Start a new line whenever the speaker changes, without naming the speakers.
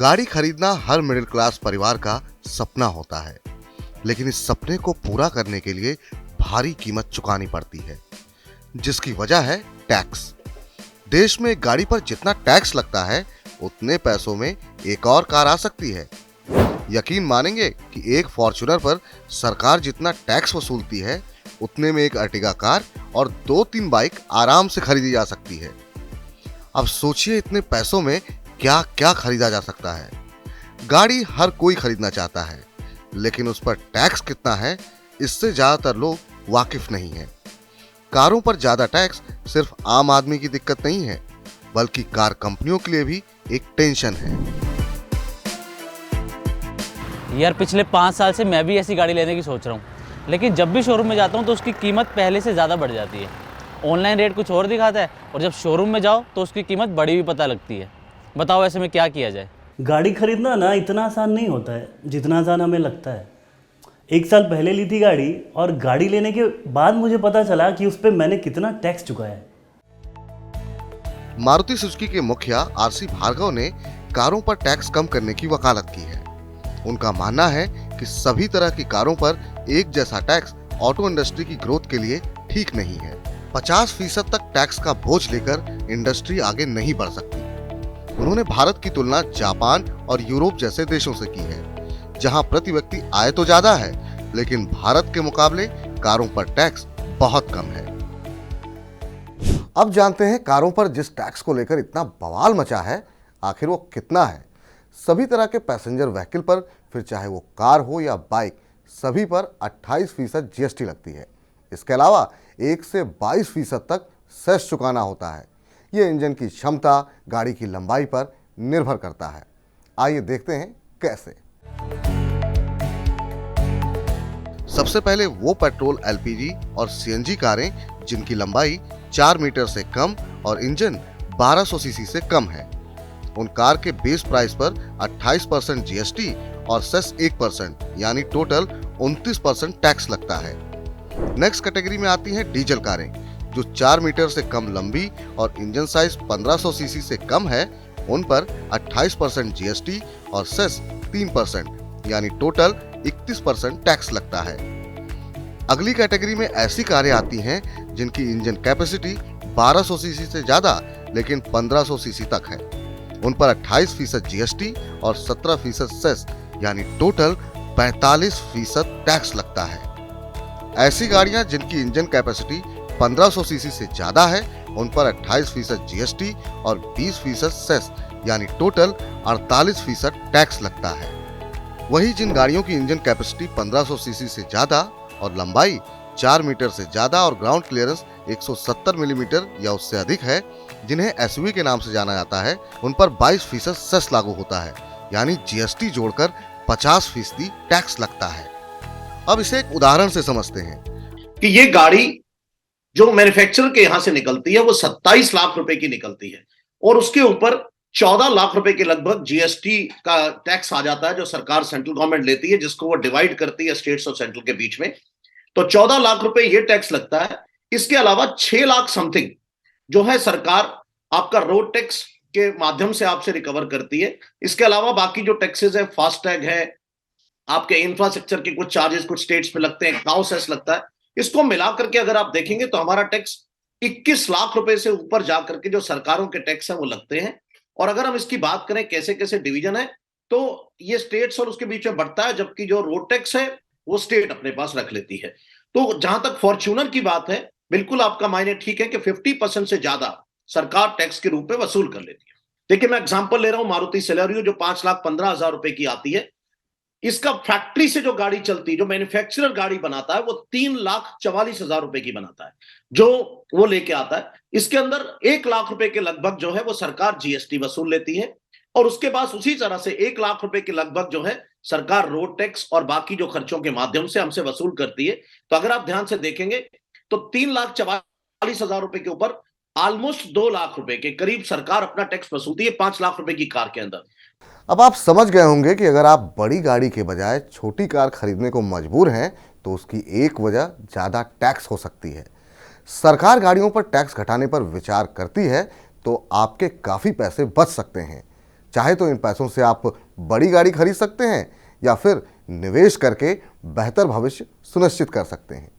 गाड़ी खरीदना हर middle class परिवार का सपना होता है, लेकिन इस सपने को पूरा करने के लिए भारी कीमत चुकानी पड़ती है, जिसकी वजह है टैक्स। देश में गाड़ी पर जितना टैक्स लगता है, उतने पैसों में एक और कार आ सकती है। यकीन मानेंगे कि एक फॉर्च्यूनर पर सरकार जितना टैक्स वसूलती है, उतने में एक अर्टिगा कार और 2-3 बाइक आराम से खरीदी जा सकती है। अब सोचिए इतने पैसों में क्या क्या खरीदा जा सकता है। गाड़ी हर कोई खरीदना चाहता है, लेकिन उस पर टैक्स कितना है, इससे ज्यादातर लोग वाकिफ नहीं है। कारों पर ज्यादा टैक्स सिर्फ आम आदमी की दिक्कत नहीं है, बल्कि कार कंपनियों के लिए भी एक टेंशन है।
यार पिछले 5 साल से मैं भी ऐसी गाड़ी लेने की सोच रहा हूँ, लेकिन जब भी शोरूम में जाता हूँ तो उसकी कीमत पहले से ज़्यादा बढ़ जाती है। ऑनलाइन रेट कुछ और दिखाता है और जब शोरूम में जाओ तो उसकी कीमत बढ़ी हुई पता लगती है। बताओ ऐसे में क्या किया जाए।
गाड़ी खरीदना ना इतना आसान नहीं होता है जितना आसान हमें लगता है। 1 साल पहले ली थी गाड़ी, और गाड़ी लेने के बाद मुझे पता चला कि उस पर मैंने कितना टैक्स चुकाया है।
मारुति सुजुकी के मुखिया आरसी भार्गव ने कारों पर टैक्स कम करने की वकालत की है। उनका मानना है कि सभी तरह की कारों पर एक जैसा टैक्स ऑटो इंडस्ट्री की ग्रोथ के लिए ठीक नहीं है। 50% तक टैक्स का बोझ लेकर इंडस्ट्री आगे नहीं बढ़ सकती। उन्होंने भारत की तुलना जापान और यूरोप जैसे देशों से की है, जहां प्रति व्यक्ति आय तो ज्यादा है, लेकिन भारत के मुकाबले कारों पर टैक्स बहुत कम है। अब जानते हैं कारों पर जिस टैक्स को लेकर इतना बवाल मचा है, आखिर वो कितना है। सभी तरह के पैसेंजर व्हीकल पर, फिर चाहे वो कार हो या बाइक, सभी पर 28% जीएसटी लगती है। इसके अलावा 1 से 22% तक सेस चुकाना होता है। ये इंजन की क्षमता, गाड़ी की लंबाई पर निर्भर करता है। आइए देखते हैं कैसे। सबसे पहले वो पेट्रोल, एलपीजी और सीएनजी कारें जिनकी लंबाई 4 मीटर से कम और इंजन 1200 सीसी से कम है, उन कार के बेस प्राइस पर 28% जीएसटी और सेस 1% यानी टोटल 29% टैक्स लगता है। नेक्स्ट कैटेगरी में आती हैं डीजल कारें, जो 4 मीटर से कम लंबी और इंजन साइज 1500 सीसी से कम है। उन पर 28% जीएसटी और सेस 3% यानी टोटल 31% टैक्स लगता है। अगली कैटेगरी में ऐसी कारें आती हैं जिनकी इंजन कैपेसिटी 1200 सीसी से ज्यादा लेकिन 1500 सीसी तक है। उन पर 28% जीएसटी और 17% सेस यानी टोटल 45% टैक्स लगता है। ऐसी गाड़ियां जिनकी इंजन कैपेसिटी 1500 सीसी से ज्यादा है, उन पर 28% जीएसटी और 20% सेस यानी टोटल 48% टैक्स लगता है। वही जिन गाड़ियों की इंजन कैपेसिटी 1500 सीसी से ज्यादा और लंबाई 4 मीटर से ज्यादा और ग्राउंड क्लियरेंस 170 मिलीमीटर या उससे अधिक है, जिन्हें एसयूवी के नाम से जाना जाता है, उन पर 22% सेस लागू होता है, यानी जीएसटी जोड़कर 50% टैक्स लगता है। अब इसे एक उदाहरण से समझते हैं
कि ये गाड़ी जो मैन्युफैक्चरर के यहां से निकलती है वो 27 लाख रुपए की निकलती है, और उसके ऊपर 14 लाख रुपए के लगभग जीएसटी का टैक्स आ जाता है, जो सरकार, सेंट्रल गवर्नमेंट लेती है, जिसको वो डिवाइड करती है स्टेट्स और सेंट्रल के बीच में। तो 14 लाख रुपए ये टैक्स लगता है। इसके अलावा 6 लाख समथिंग जो है सरकार आपका रोड टैक्स के माध्यम से आपसे रिकवर करती है। इसके अलावा बाकी जो टैक्सेस है, फास्टैग है, आपके इंफ्रास्ट्रक्चर के कुछ चार्जेस कुछ स्टेट्स पे लगते हैं, काउ सेस लगता है। इसको मिलाकर के अगर आप देखेंगे तो हमारा टैक्स 21 लाख रुपए से ऊपर जाकर के जो सरकारों के टैक्स है वो लगते हैं। और अगर हम इसकी बात करें कैसे कैसे डिवीजन है, तो ये स्टेट्स और उसके बीच में बढ़ता है, जबकि जो रोड टैक्स है वो स्टेट अपने पास रख लेती है। तो जहां तक फॉर्च्यूनर की बात है, बिल्कुल आपका मायने ठीक है कि 50% से ज्यादा सरकार टैक्स के रूप में वसूल कर लेती है। देखिए मैं एग्जांपल ले रहा हूं, मारुति सेलेरियो जो 5,15,000 रुपए की आती है, इसका फैक्ट्री से जो गाड़ी चलती है, जो मैन्युफैक्चरर गाड़ी बनाता है, वो 3,44,000 रुपए की बनाता है, जो वो लेके आता है। इसके अंदर 1 लाख रुपए के लगभग जो है वो सरकार जीएसटी वसूल लेती है, और उसके बाद उसी तरह से 1 लाख रुपए के लगभग जो है सरकार रोड टैक्स और बाकी जो खर्चों के माध्यम से हमसे वसूल करती है। तो अगर आप ध्यान से देखेंगे तो 3,44,000 रुपए के ऊपर ऑलमोस्ट 2 लाख रुपए के करीब सरकार अपना टैक्स वसूलती है 5 लाख रुपए की कार के अंदर।
अब आप समझ गए होंगे कि अगर आप बड़ी गाड़ी के बजाय छोटी कार खरीदने को मजबूर हैं, तो उसकी एक वजह ज़्यादा टैक्स हो सकती है। सरकार गाड़ियों पर टैक्स घटाने पर विचार करती है तो आपके काफ़ी पैसे बच सकते हैं। चाहे तो इन पैसों से आप बड़ी गाड़ी खरीद सकते हैं या फिर निवेश करके बेहतर भविष्य सुनिश्चित कर सकते हैं।